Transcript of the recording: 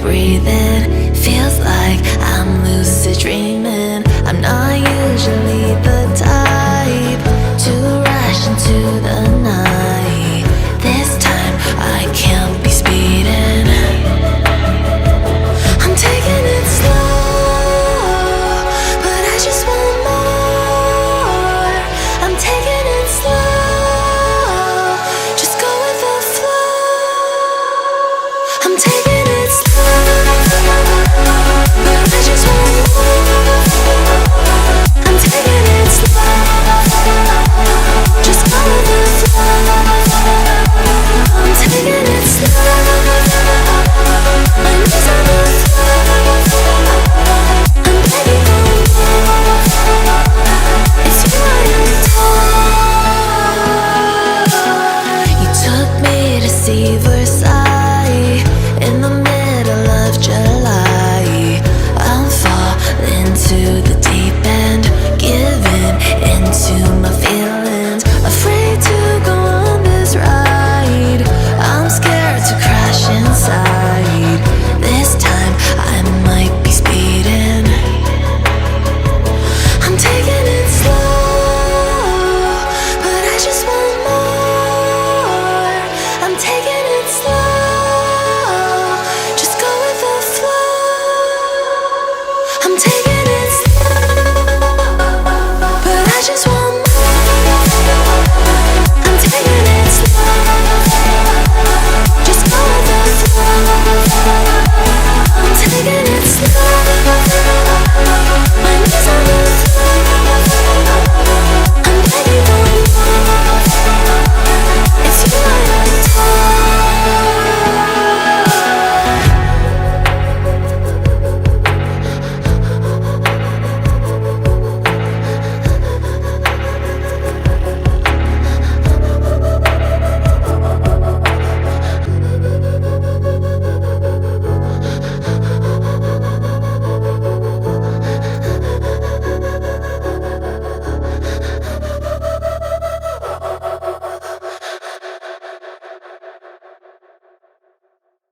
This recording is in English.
breathing. Feels like I'm lucid dreaming. I'm not usually the type to rush into the night. This time I can't be speeding. I'm taking it slow, but I just want more. I'm taking it slow, just go with the flow. I'm taking it slow, but I just want more. I'm taking it slow, just go with the flow. I'm taking it slow, my knees on the floor. I'm begging for more. It's you I adore. You took me to see the